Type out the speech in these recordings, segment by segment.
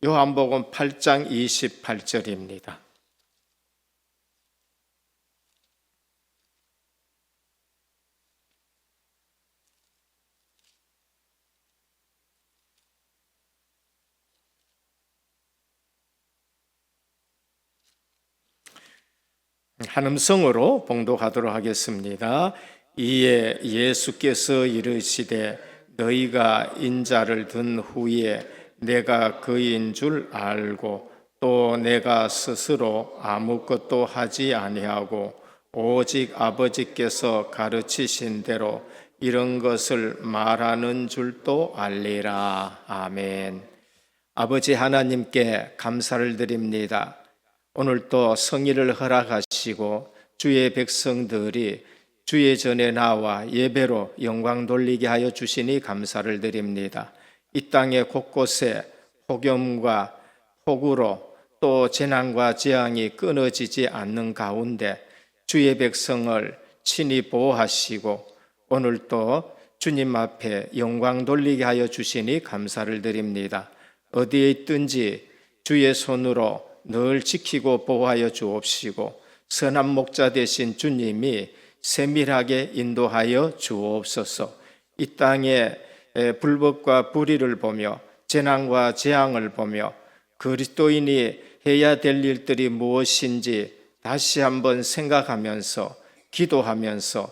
요한복음 8장 28절입니다. 한음성으로 봉독하도록 하겠습니다. 이에 예수께서 이르시되 너희가 인자를 든 후에 내가 그인 줄 알고 또 내가 스스로 아무것도 하지 아니하고 오직 아버지께서 가르치신 대로 이런 것을 말하는 줄도 알리라. 아멘. 아버지 하나님께 감사를 드립니다. 오늘 또 성의를 허락하시고 주의 백성들이 주의 전에 나와 예배로 영광 돌리게 하여 주시니 감사를 드립니다. 이 땅의 곳곳에 폭염과 폭우로 또 재난과 재앙이 끊어지지 않는 가운데 주의 백성을 친히 보호하시고 오늘 또 주님 앞에 영광 돌리게 하여 주시니 감사를 드립니다. 어디에 있든지 주의 손으로 늘 지키고 보호하여 주옵시고 선한 목자 되신 주님이 세밀하게 인도하여 주옵소서. 이 땅에 불법과 불의를 보며 재난과 재앙을 보며 그리스도인이 해야 될 일들이 무엇인지 다시 한번 생각하면서 기도하면서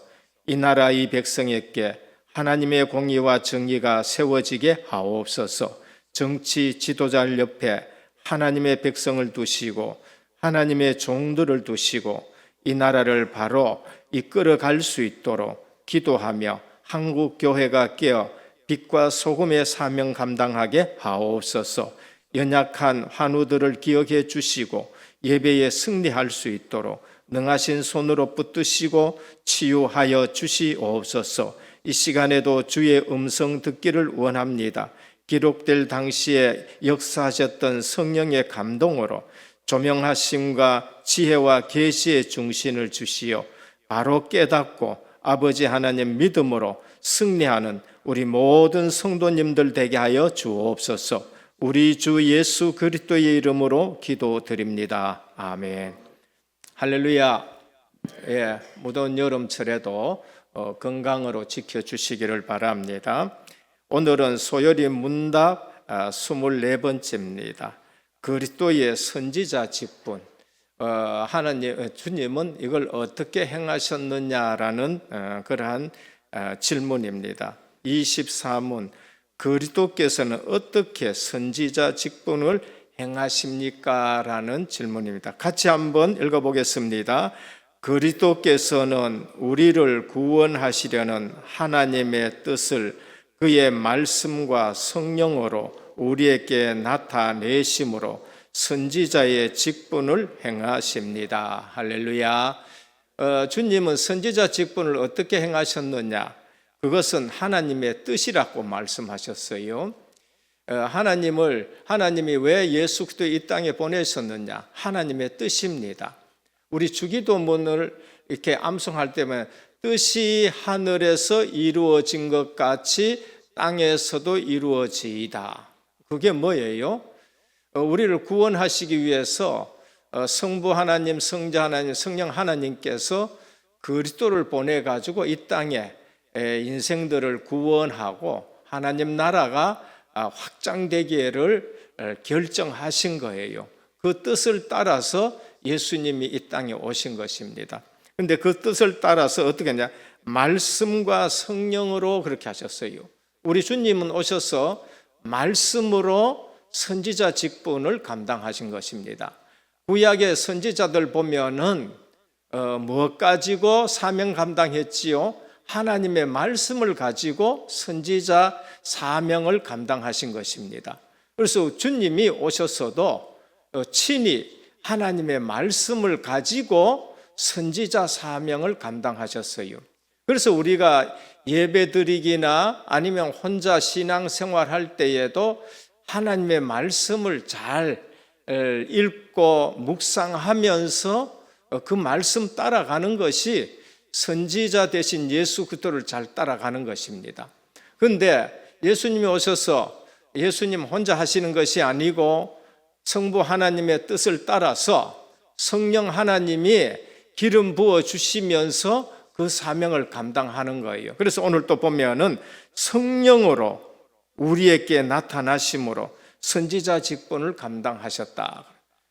이 나라 이 백성에게 하나님의 공의와 정의가 세워지게 하옵소서. 정치 지도자를 옆에 하나님의 백성을 두시고 하나님의 종들을 두시고 이 나라를 바로 이끌어 갈 수 있도록 기도하며 한국 교회가 깨어 빛과 소금의 사명 감당하게 하옵소서. 연약한 환우들을 기억해 주시고 예배에 승리할 수 있도록 능하신 손으로 붙드시고 치유하여 주시옵소서. 이 시간에도 주의 음성 듣기를 원합니다. 기록될 당시에 역사하셨던 성령의 감동으로 조명하심과 지혜와 계시의 중심을 주시어 바로 깨닫고 아버지 하나님 믿음으로 승리하는 우리 모든 성도님들 되게 하여 주옵소서. 우리 주 예수 그리스도의 이름으로 기도드립니다. 아멘. 할렐루야. 예, 무더운 여름철에도 건강으로 지켜주시기를 바랍니다. 오늘은 소요리 문답 24번째입니다. 그리스도의 선지자 직분. 주님은 이걸 어떻게 행하셨느냐라는 그러한 질문입니다. 24문, 그리스도께서는 어떻게 선지자 직분을 행하십니까? 라는 질문입니다. 같이 한번 읽어보겠습니다. 그리스도께서는 우리를 구원하시려는 하나님의 뜻을 그의 말씀과 성령으로 우리에게 나타내심으로 선지자의 직분을 행하십니다. 할렐루야. 주님은 선지자 직분을 어떻게 행하셨느냐? 그것은 하나님의 뜻이라고 말씀하셨어요. 하나님이 왜 예수 그리스도 이 땅에 보내셨느냐? 하나님의 뜻입니다. 우리 주기도문을 이렇게 암송할 때면 뜻이 하늘에서 이루어진 것 같이 땅에서도 이루어지이다. 그게 뭐예요? 우리를 구원하시기 위해서 성부 하나님, 성자 하나님, 성령 하나님께서 그리스도를 보내가지고 이 땅에 인생들을 구원하고 하나님 나라가 확장되기를 결정하신 거예요. 그 뜻을 따라서 예수님이 이 땅에 오신 것입니다. 그런데 그 뜻을 따라서 어떻게 했냐? 말씀과 성령으로 그렇게 하셨어요. 우리 주님은 오셔서 말씀으로 선지자 직분을 감당하신 것입니다. 구약의 선지자들 보면은 무엇 가지고 사명 감당했지요? 하나님의 말씀을 가지고 선지자 사명을 감당하신 것입니다. 그래서 주님이 오셨어도 친히 하나님의 말씀을 가지고 선지자 사명을 감당하셨어요. 그래서 우리가 예배드리기나 아니면 혼자 신앙생활할 때에도 하나님의 말씀을 잘 읽고 묵상하면서 그 말씀 따라가는 것이 선지자 대신 예수 그리스도를 잘 따라가는 것입니다. 그런데 예수님이 오셔서 예수님 혼자 하시는 것이 아니고 성부 하나님의 뜻을 따라서 성령 하나님이 기름 부어 주시면서 그 사명을 감당하는 거예요. 그래서 오늘 또 보면은 성령으로 우리에게 나타나심으로 선지자 직분을 감당하셨다.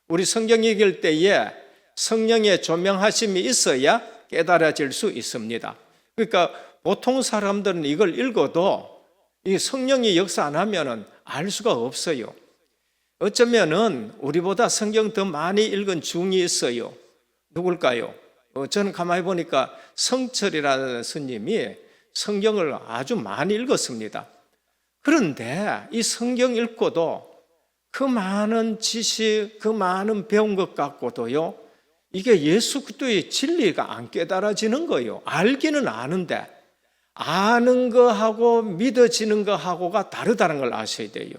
우리 성경 읽을 때에 성령의 조명하심이 있어야 깨달아질 수 있습니다. 그러니까 보통 사람들은 이걸 읽어도 이 성령이 역사 안 하면은 알 수가 없어요. 어쩌면은 우리보다 성경 더 많이 읽은 중이 있어요. 누굴까요? 저는 가만히 보니까 성철이라는 스님이 성경을 아주 많이 읽었습니다. 그런데 이 성경 읽고도 그 많은 지식, 그 많은 배운 것 갖고도요, 이게 예수 그리스도의 진리가 안 깨달아지는 거예요. 알기는 아는데 아는 거하고 믿어지는 거하고가 다르다는 걸 아셔야 돼요.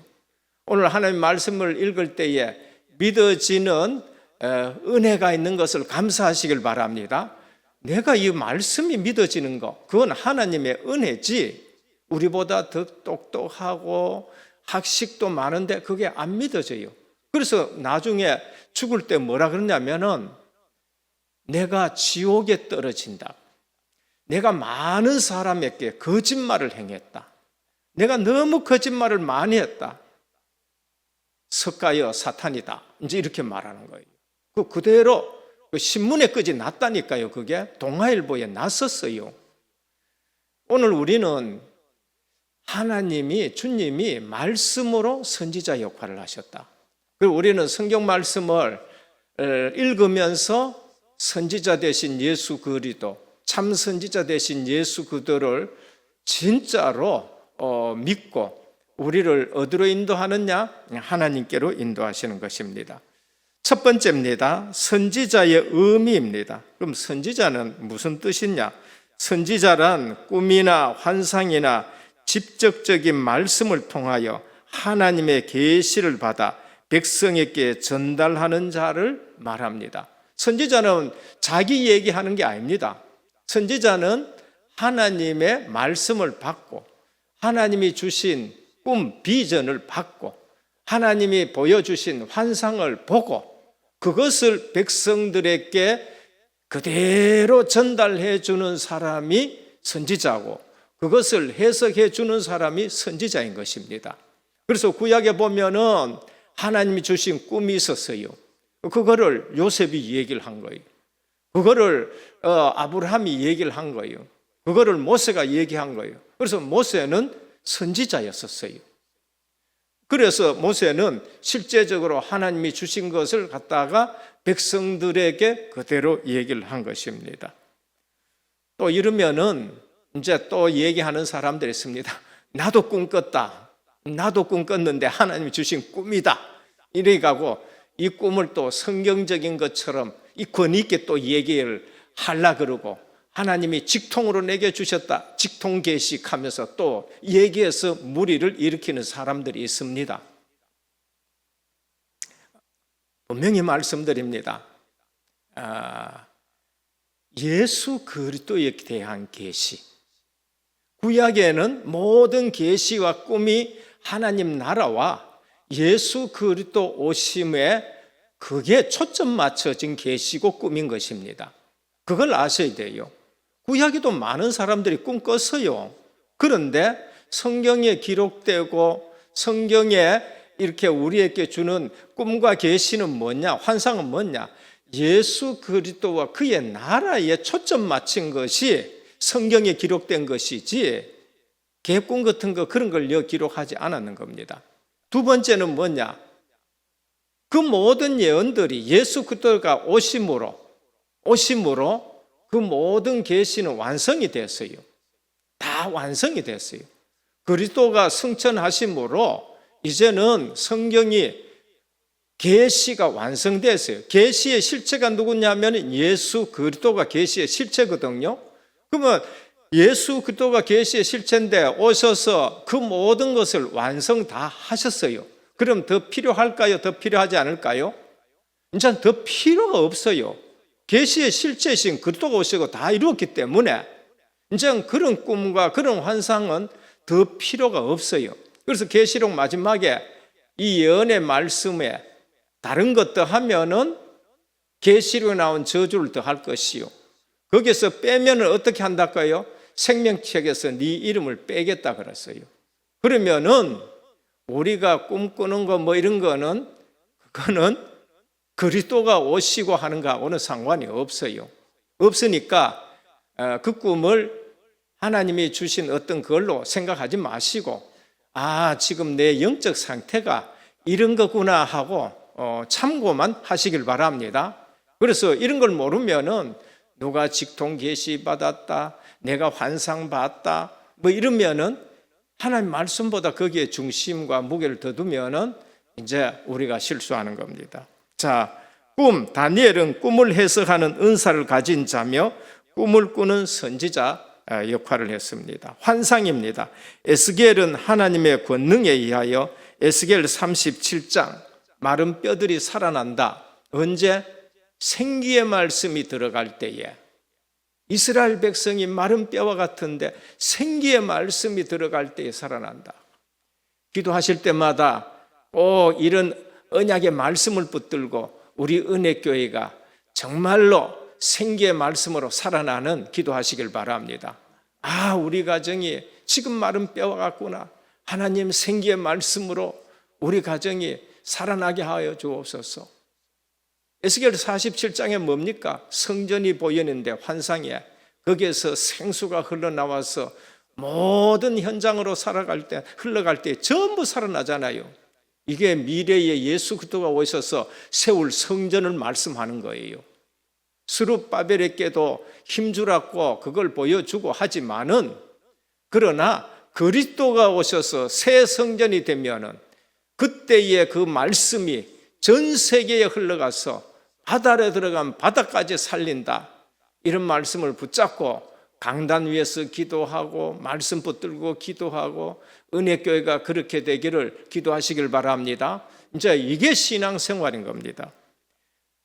오늘 하나님 말씀을 읽을 때에 믿어지는 은혜가 있는 것을 감사하시길 바랍니다. 내가 이 말씀이 믿어지는 거, 그건 하나님의 은혜지 우리보다 더 똑똑하고 학식도 많은데 그게 안 믿어져요. 그래서 나중에 죽을 때 뭐라 그러냐면은 내가 지옥에 떨어진다. 내가 많은 사람에게 거짓말을 행했다. 내가 너무 거짓말을 많이 했다. 석가여 사탄이다. 이제 이렇게 말하는 거예요. 그대로 신문에 끄지 났다니까요. 그게 동아일보에 났었어요. 오늘 우리는 하나님이, 주님이 말씀으로 선지자 역할을 하셨다. 그리고 우리는 성경 말씀을 읽으면서 선지자 되신 예수 그리스도, 참 선지자 되신 예수 그리스도를 진짜로 믿고 우리를 어디로 인도하느냐? 하나님께로 인도하시는 것입니다. 첫 번째입니다. 선지자의 의미입니다. 그럼 선지자는 무슨 뜻이냐? 선지자란 꿈이나 환상이나 직접적인 말씀을 통하여 하나님의 계시를 받아 백성에게 전달하는 자를 말합니다. 선지자는 자기 얘기하는 게 아닙니다. 선지자는 하나님의 말씀을 받고 하나님이 주신 꿈, 비전을 받고 하나님이 보여주신 환상을 보고 그것을 백성들에게 그대로 전달해 주는 사람이 선지자고 그것을 해석해 주는 사람이 선지자인 것입니다. 그래서 구약에 보면은 하나님이 주신 꿈이 있었어요. 그거를 요셉이 얘기를 한 거예요. 그거를 아브라함이 얘기를 한 거예요. 그거를 모세가 얘기한 거예요. 그래서 모세는 선지자였었어요. 그래서 모세는 실제적으로 하나님이 주신 것을 갖다가 백성들에게 그대로 얘기를 한 것입니다. 또 이러면은 이제 또 얘기하는 사람들이 있습니다. 나도 꿈 꿨다. 나도 꿈 꿨는데 하나님이 주신 꿈이다. 이래가고 이 꿈을 또 성경적인 것처럼 이 권위 있게 또 얘기를 하려 그러고 하나님이 직통으로 내게 주셨다. 직통 계시하면서 또 얘기해서 무리를 일으키는 사람들이 있습니다. 분명히 말씀드립니다. 예수 그리스도에 대한 계시. 구약에는 모든 계시와 꿈이 하나님 나라와 예수 그리스도 오심에 그게 초점 맞춰진 계시고 꿈인 것입니다. 그걸 아셔야 돼요. 구약에도 많은 사람들이 꿈 꿨어요. 그런데 성경에 기록되고 성경에 이렇게 우리에게 주는 꿈과 계시는 뭐냐? 환상은 뭐냐? 예수 그리스도와 그의 나라에 초점 맞춘 것이 성경에 기록된 것이지 개꿈 같은 거 그런 걸 기록하지 않았는 겁니다. 두 번째는 뭐냐? 그 모든 예언들이 예수 그리스도가 오심으로 그 모든 계시는 완성이 됐어요. 다 완성이 됐어요. 그리스도가 승천하심으로 이제는 성경이 계시가 완성됐어요. 계시의 실체가 누구냐면 예수 그리스도가 계시의 실체거든요. 그러면 예수 그리스도가 계시의 실체인데 오셔서 그 모든 것을 완성 다 하셨어요. 그럼 더 필요할까요? 더 필요하지 않을까요? 이제 더 필요가 없어요. 계시의 실체이신 그리스도가 오시고 다 이루었기 때문에 이제 그런 꿈과 그런 환상은 더 필요가 없어요. 그래서 계시록 마지막에 이 예언의 말씀에 다른 것 더하면은 계시록에 나온 저주를 더할 것이요. 거기에서 빼면은 어떻게 한다까요? 생명책에서 네 이름을 빼겠다 그랬어요. 그러면은 우리가 꿈꾸는 거 뭐 이런 거는 그거는 그리스도가 오시고 하는 거하고는 상관이 없어요. 없으니까 그 꿈을 하나님이 주신 어떤 걸로 생각하지 마시고, 아, 지금 내 영적 상태가 이런 거구나 하고 참고만 하시길 바랍니다. 그래서 이런 걸 모르면은 누가 직통 계시 받았다, 내가 환상 봤다 뭐 이러면은 하나님 말씀보다 거기에 중심과 무게를 더 두면은 이제 우리가 실수하는 겁니다. 자, 꿈. 다니엘은 꿈을 해석하는 은사를 가진 자며 꿈을 꾸는 선지자 역할을 했습니다. 환상입니다. 에스겔은 하나님의 권능에 의하여 에스겔 37장 마른 뼈들이 살아난다. 언제? 생기의 말씀이 들어갈 때에. 이스라엘 백성이 마른 뼈와 같은데 생기의 말씀이 들어갈 때에 살아난다. 기도하실 때마다 꼭 이런 언약의 말씀을 붙들고 우리 은혜교회가 정말로 생기의 말씀으로 살아나는 기도하시길 바랍니다. 아, 우리 가정이 지금 마른 뼈와 같구나. 하나님 생기의 말씀으로 우리 가정이 살아나게 하여 주옵소서. 에스겔 47장에 뭡니까? 성전이 보이는데 환상에 거기에서 생수가 흘러나와서 모든 현장으로 흘러갈 때 전부 살아나잖아요. 이게 미래에 예수 그리스도가 오셔서 세울 성전을 말씀하는 거예요. 스룹바벨에게도 힘주라고 그걸 보여주고 하지만은, 그러나 그리스도가 오셔서 새 성전이 되면은 그때의 그 말씀이 전 세계에 흘러가서 바다에 들어간 바다까지 살린다. 이런 말씀을 붙잡고 강단 위에서 기도하고 말씀 붙들고 기도하고 은혜교회가 그렇게 되기를 기도하시길 바랍니다. 이제 이게 신앙생활인 겁니다.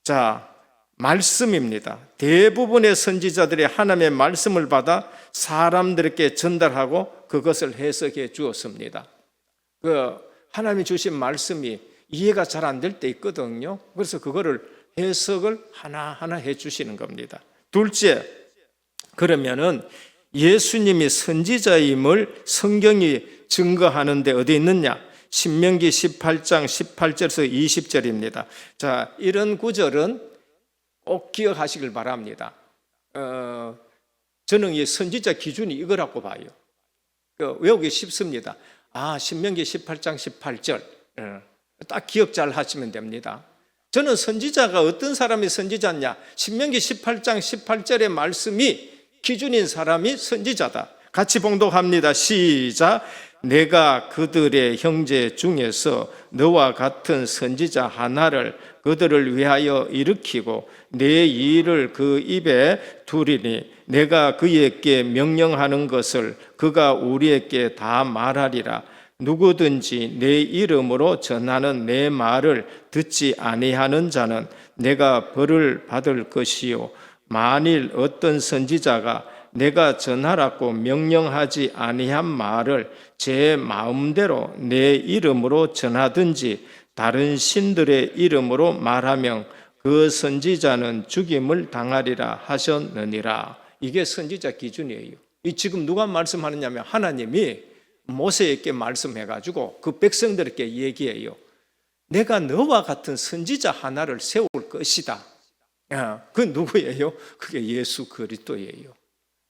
자, 말씀입니다. 대부분의 선지자들이 하나님의 말씀을 받아 사람들에게 전달하고 그것을 해석해 주었습니다. 하나님이 주신 말씀이 이해가 잘 안 될 때 있거든요. 그래서 그거를 해석을 하나하나 해 주시는 겁니다. 둘째, 그러면은 예수님이 선지자임을 성경이 증거하는데 어디 있느냐? 신명기 18장 18절에서 20절입니다. 자, 이런 구절은 꼭 기억하시길 바랍니다. 저는 이 선지자 기준이 이거라고 봐요. 외우기 쉽습니다. 신명기 18장 18절 딱 기억 잘 하시면 됩니다. 저는 선지자가 어떤 사람이 선지자냐? 신명기 18장 18절의 말씀이 기준인 사람이 선지자다. 같이 봉독합니다. 시작. 내가 그들의 형제 중에서 너와 같은 선지자 하나를 그들을 위하여 일으키고 내 일을 그 입에 두리니 내가 그에게 명령하는 것을 그가 우리에게 다 말하리라. 누구든지 내 이름으로 전하는 내 말을 듣지 아니하는 자는 내가 벌을 받을 것이요, 만일 어떤 선지자가 내가 전하라고 명령하지 아니한 말을 제 마음대로 내 이름으로 전하든지 다른 신들의 이름으로 말하면 그 선지자는 죽임을 당하리라 하셨느니라. 이게 선지자 기준이에요. 이 지금 누가 말씀하느냐면 하나님이 모세에게 말씀해가지고 그 백성들에게 얘기해요. 내가 너와 같은 선지자 하나를 세울 것이다. 그 누구예요? 그게 예수 그리스도예요.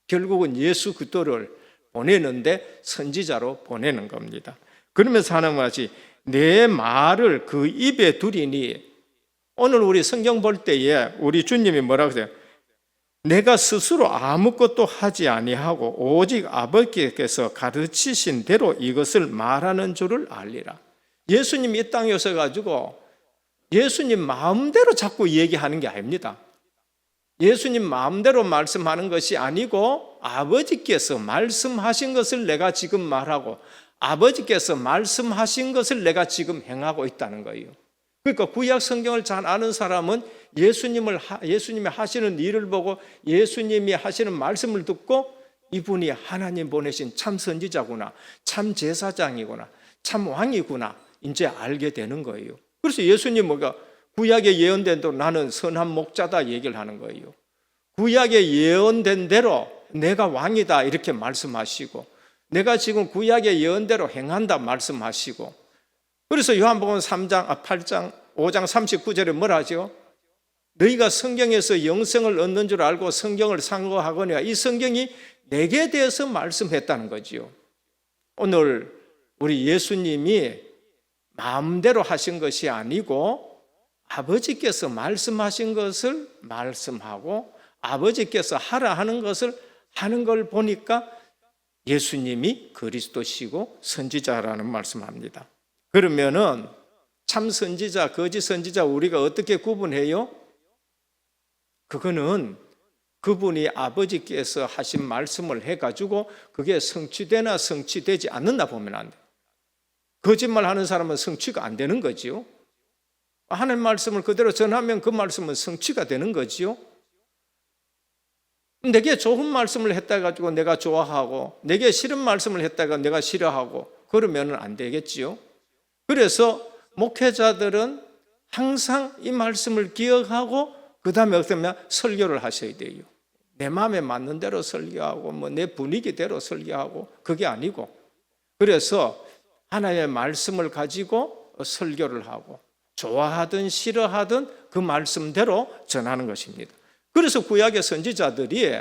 결국은 예수 그리스도를 보내는데 선지자로 보내는 겁니다. 그러면서 하나님은 하지, 내 말을 그 입에 두리니, 오늘 우리 성경 볼 때에 우리 주님이 뭐라고 하세요? 내가 스스로 아무것도 하지 아니하고 오직 아버지께서 가르치신 대로 이것을 말하는 줄을 알리라. 예수님이 이 땅에 오셔가지고 예수님 마음대로 자꾸 얘기하는 게 아닙니다. 예수님 마음대로 말씀하는 것이 아니고 아버지께서 말씀하신 것을 내가 지금 말하고 아버지께서 말씀하신 것을 내가 지금 행하고 있다는 거예요. 그러니까 구약 성경을 잘 아는 사람은 예수님이 하시는 일을 보고 예수님이 하시는 말씀을 듣고 이분이 하나님 보내신 참 선지자구나, 참 제사장이구나, 참 왕이구나 이제 알게 되는 거예요. 그래서 예수님 구약에 예언된 대로 나는 선한 목자다 얘기를 하는 거예요. 구약에 예언된 대로 내가 왕이다 이렇게 말씀하시고, 내가 지금 구약의 예언대로 행한다 말씀하시고, 그래서 요한복음 8장 5장 39절에 뭐라 하죠? 너희가 성경에서 영생을 얻는 줄 알고 성경을 상고하거니와, 이 성경이 내게 대해서 말씀했다는 거지요. 오늘 우리 예수님이 마음대로 하신 것이 아니고 아버지께서 말씀하신 것을 말씀하고 아버지께서 하라 하는 것을 하는 걸 보니까 예수님이 그리스도시고 선지자라는 말씀합니다. 그러면은 참 선지자, 거짓 선지자 우리가 어떻게 구분해요? 그거는 그분이 아버지께서 하신 말씀을 해가지고 그게 성취되나 성취되지 않는다 보면 안 돼요. 거짓말하는 사람은 성취가 안 되는 거지요. 하나님 말씀을 그대로 전하면 그 말씀은 성취가 되는 거지요. 내게 좋은 말씀을 했다 가지고 내가 좋아하고 내게 싫은 말씀을 했다가 내가 싫어하고 그러면 안 되겠지요. 그래서 목회자들은 항상 이 말씀을 기억하고 그 다음에 어쩌면 설교를 하셔야 돼요. 내 마음에 맞는 대로 설교하고 내 분위기대로 설교하고 그게 아니고, 그래서 하나님의 말씀을 가지고 설교를 하고 좋아하든 싫어하든 그 말씀대로 전하는 것입니다. 그래서 구약의 선지자들이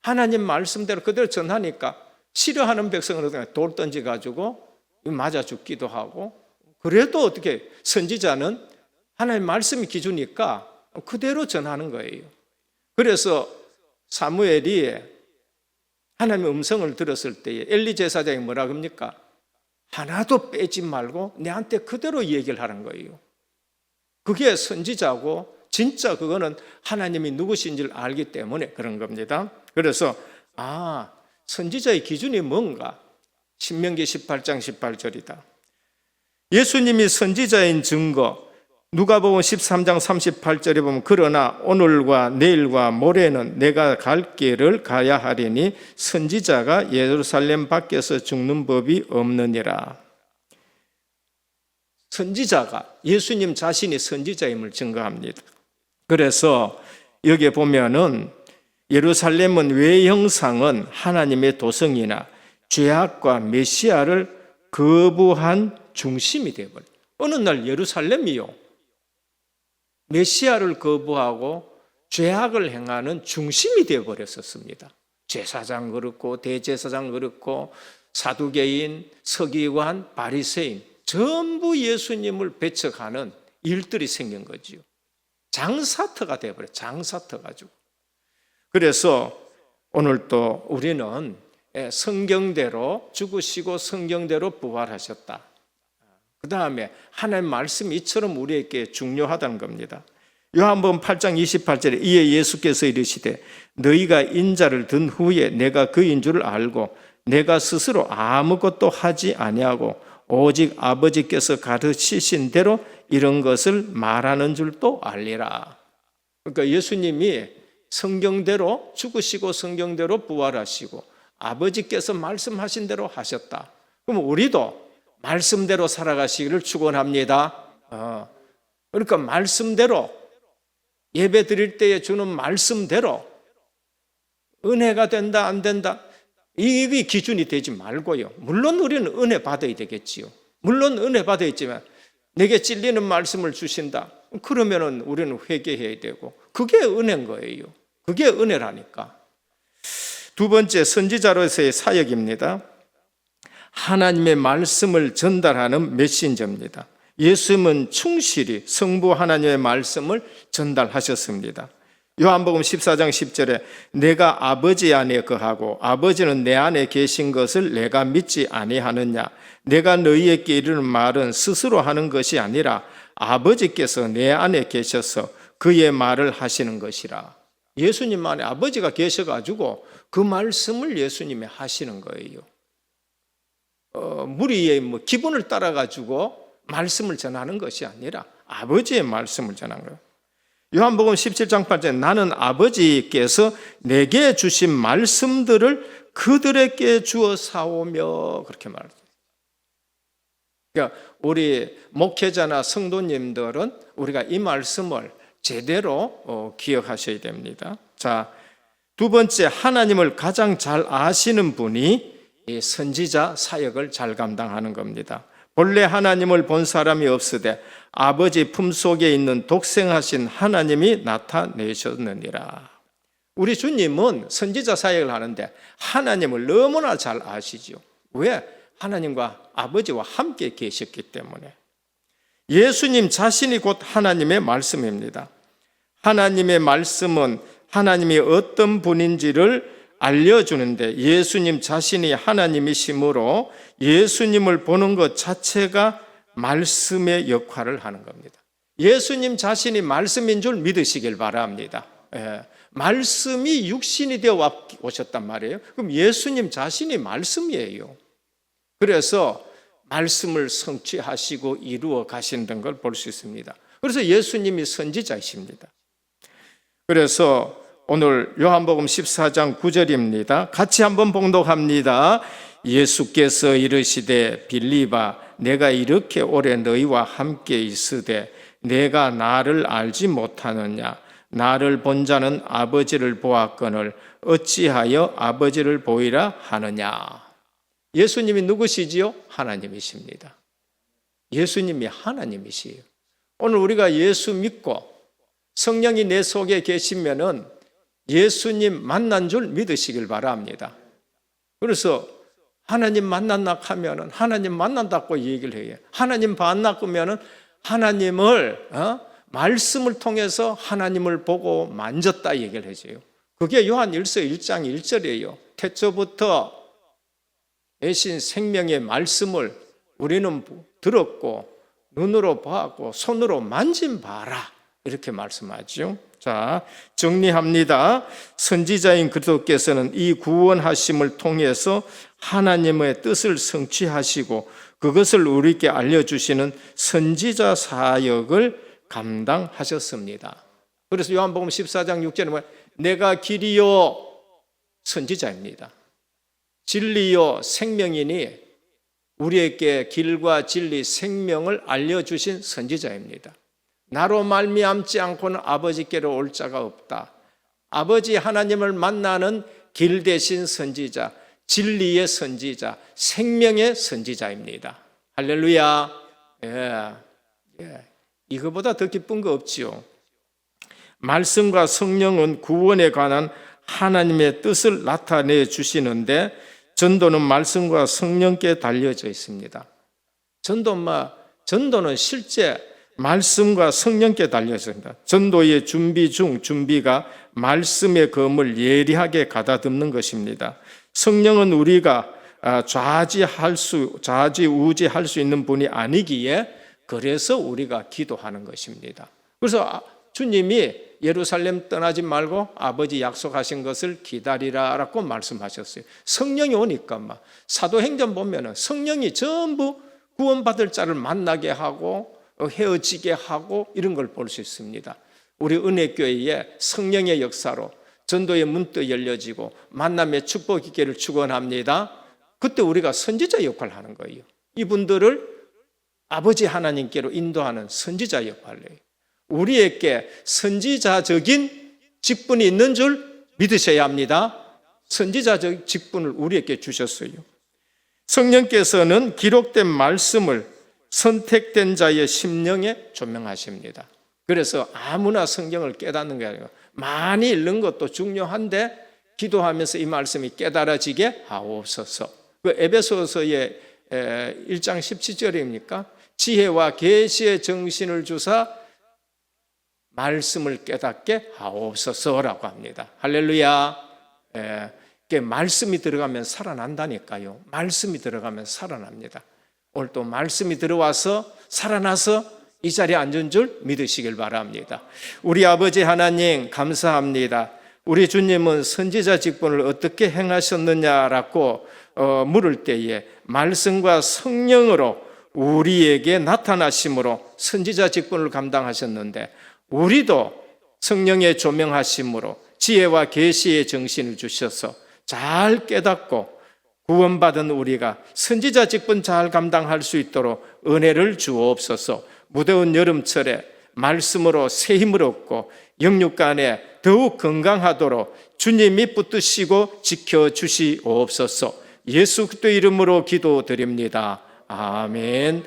하나님 말씀대로 그대로 전하니까 싫어하는 백성은 돌 던져가지고 맞아 죽기도 하고, 그래도 어떻게 선지자는 하나님 말씀이 기준이니까 그대로 전하는 거예요. 그래서 사무엘이 하나님의 음성을 들었을 때에 엘리 제사장이 뭐라 합니까? 하나도 빼지 말고 내한테 그대로 얘기를 하는 거예요. 그게 선지자고 진짜 그거는 하나님이 누구신지를 알기 때문에 그런 겁니다. 그래서 선지자의 기준이 뭔가? 신명기 18장 18절이다. 예수님이 선지자인 증거, 누가복음 13장 38절에 보면 그러나 오늘과 내일과 모레는 내가 갈 길을 가야 하리니 선지자가 예루살렘 밖에서 죽는 법이 없느니라. 선지자가, 예수님 자신이 선지자임을 증거합니다. 그래서 여기에 보면은 예루살렘은 외형상은 하나님의 도성이나 죄악과 메시아를 거부한 중심이 되어버려요. 어느 날 예루살렘이요, 메시아를 거부하고 죄악을 행하는 중심이 되어버렸었습니다. 제사장 그렇고 대제사장 그렇고 사두개인, 서기관, 바리새인 전부 예수님을 배척하는 일들이 생긴 거지요. 장사터가 되어버려요. 장사터 가지고. 그래서 오늘 또 우리는 성경대로 죽으시고 성경대로 부활하셨다. 그 다음에 하나님 말씀이 이처럼 우리에게 중요하다는 겁니다. 요한복음 8장 28절에 이에 예수께서 이르시되 너희가 인자를 든 후에 내가 그인 줄 알고 내가 스스로 아무것도 하지 아니하고 오직 아버지께서 가르치신 대로 이런 것을 말하는 줄도 알리라. 그러니까 예수님이 성경대로 죽으시고 성경대로 부활하시고 아버지께서 말씀하신 대로 하셨다. 그럼 우리도 말씀대로 살아가시기를 축원합니다. 그러니까 말씀대로 예배 드릴 때에 주는 말씀대로 은혜가 된다 안 된다 이게 기준이 되지 말고요. 물론 우리는 은혜 받아야 되겠지요. 물론 은혜 받아야 있지만 내게 찔리는 말씀을 주신다. 그러면은 우리는 회개해야 되고 그게 은혜인 거예요. 그게 은혜라니까. 두 번째, 선지자로서의 사역입니다. 하나님의 말씀을 전달하는 메신저입니다. 예수님은 충실히 성부 하나님의 말씀을 전달하셨습니다. 요한복음 14장 10절에 내가 아버지 안에 거하고 아버지는 내 안에 계신 것을 내가 믿지 아니하느냐. 내가 너희에게 이르는 말은 스스로 하는 것이 아니라 아버지께서 내 안에 계셔서 그의 말을 하시는 것이라. 예수님 안에 아버지가 계셔가지고 그 말씀을 예수님이 하시는 거예요. 무리의 기분을 따라가지고 말씀을 전하는 것이 아니라 아버지의 말씀을 전하는 거예요. 요한복음 17장 8절에 나는 아버지께서 내게 주신 말씀들을 그들에게 주어 사오며 그렇게 말합니다. 그러니까 우리 목회자나 성도님들은 우리가 이 말씀을 제대로 기억하셔야 됩니다. 자, 두 번째, 하나님을 가장 잘 아시는 분이 이 선지자 사역을 잘 감당하는 겁니다. 본래 하나님을 본 사람이 없으되 아버지 품속에 있는 독생하신 하나님이 나타내셨느니라. 우리 주님은 선지자 사역을 하는데 하나님을 너무나 잘 아시죠. 왜? 하나님과 아버지와 함께 계셨기 때문에. 예수님 자신이 곧 하나님의 말씀입니다. 하나님의 말씀은 하나님이 어떤 분인지를 알려주는데 예수님 자신이 하나님이시므로 예수님을 보는 것 자체가 말씀의 역할을 하는 겁니다. 예수님 자신이 말씀인 줄 믿으시길 바랍니다. 말씀이 육신이 되어 오셨단 말이에요. 그럼 예수님 자신이 말씀이에요. 그래서 말씀을 성취하시고 이루어 가신다는 걸 볼 수 있습니다. 그래서 예수님이 선지자이십니다. 그래서 오늘 요한복음 14장 9절입니다. 같이 한번 봉독합니다. 예수께서 이르시되 빌리바 내가 이렇게 오래 너희와 함께 있으되 내가 나를 알지 못하느냐 나를 본 자는 아버지를 보았거늘 어찌하여 아버지를 보이라 하느냐. 예수님이 누구시지요? 하나님이십니다. 예수님이 하나님이시에요. 오늘 우리가 예수 믿고 성령이 내 속에 계시면은 예수님 만난 줄 믿으시길 바랍니다. 그래서 하나님 만났나 하면은 하나님 만난다고 얘기를 해요. 하나님 봤나 하면은 하나님을 말씀을 통해서 하나님을 보고 만졌다 얘기를 해줘요. 그게 요한 1서 1장 1절이에요. 태초부터 애신 생명의 말씀을 우리는 들었고 눈으로 보았고 손으로 만진 바라 이렇게 말씀하죠. 자, 정리합니다. 선지자인 그리스도께서는 이 구원하심을 통해서 하나님의 뜻을 성취하시고 그것을 우리에게 알려주시는 선지자 사역을 감당하셨습니다. 그래서 요한복음 14장 6절에 뭐예요? 내가 길이요 선지자입니다. 진리요 생명이니 우리에게 길과 진리 생명을 알려주신 선지자입니다. 나로 말미암지 않고는 아버지께로 올 자가 없다. 아버지 하나님을 만나는 길 대신 선지자, 진리의 선지자, 생명의 선지자입니다. 할렐루야. 이거보다 더 기쁜 거 없지요. 말씀과 성령은 구원에 관한 하나님의 뜻을 나타내 주시는데 전도는 말씀과 성령께 달려져 있습니다. 전도는 실제 말씀과 성령께 달려져 있습니다. 전도의 준비가 말씀의 검을 예리하게 가다듬는 것입니다. 성령은 우리가 좌지우지할 수 있는 분이 아니기에 그래서 우리가 기도하는 것입니다. 그래서 주님이 예루살렘 떠나지 말고 아버지 약속하신 것을 기다리라라고 말씀하셨어요. 성령이 오니까 사도행전 보면은 성령이 전부 구원받을 자를 만나게 하고 헤어지게 하고 이런 걸 볼 수 있습니다. 우리 은혜교회에 성령의 역사로 전도의 문도 열려지고 만남의 축복 있기를 축원합니다. 그때 우리가 선지자 역할을 하는 거예요. 이분들을 아버지 하나님께로 인도하는 선지자 역할을 해요. 우리에게 선지자적인 직분이 있는 줄 믿으셔야 합니다. 선지자적 직분을 우리에게 주셨어요. 성령께서는 기록된 말씀을 선택된 자의 심령에 조명하십니다. 그래서 아무나 성경을 깨닫는 게 아니고 많이 읽는 것도 중요한데 기도하면서 이 말씀이 깨달아지게 하옵소서. 그 에베소서의 1장 17절입니까? 지혜와 계시의 정신을 주사 말씀을 깨닫게 하옵소서라고 합니다. 할렐루야. 말씀이 들어가면 살아난다니까요. 말씀이 들어가면 살아납니다. 오늘 또 말씀이 들어와서 살아나서 이 자리에 앉은 줄 믿으시길 바랍니다. 우리 아버지 하나님 감사합니다. 우리 주님은 선지자 직분을 어떻게 행하셨느냐라고 물을 때에 말씀과 성령으로 우리에게 나타나심으로 선지자 직분을 감당하셨는데 우리도 성령의 조명하심으로 지혜와 계시의 정신을 주셔서 잘 깨닫고 구원받은 우리가 선지자 직분 잘 감당할 수 있도록 은혜를 주옵소서. 무더운 여름철에 말씀으로 새 힘을 얻고 영육간에 더욱 건강하도록 주님이 붙드시고 지켜주시옵소서. 예수 그리스도의 이름으로 기도드립니다. 아멘.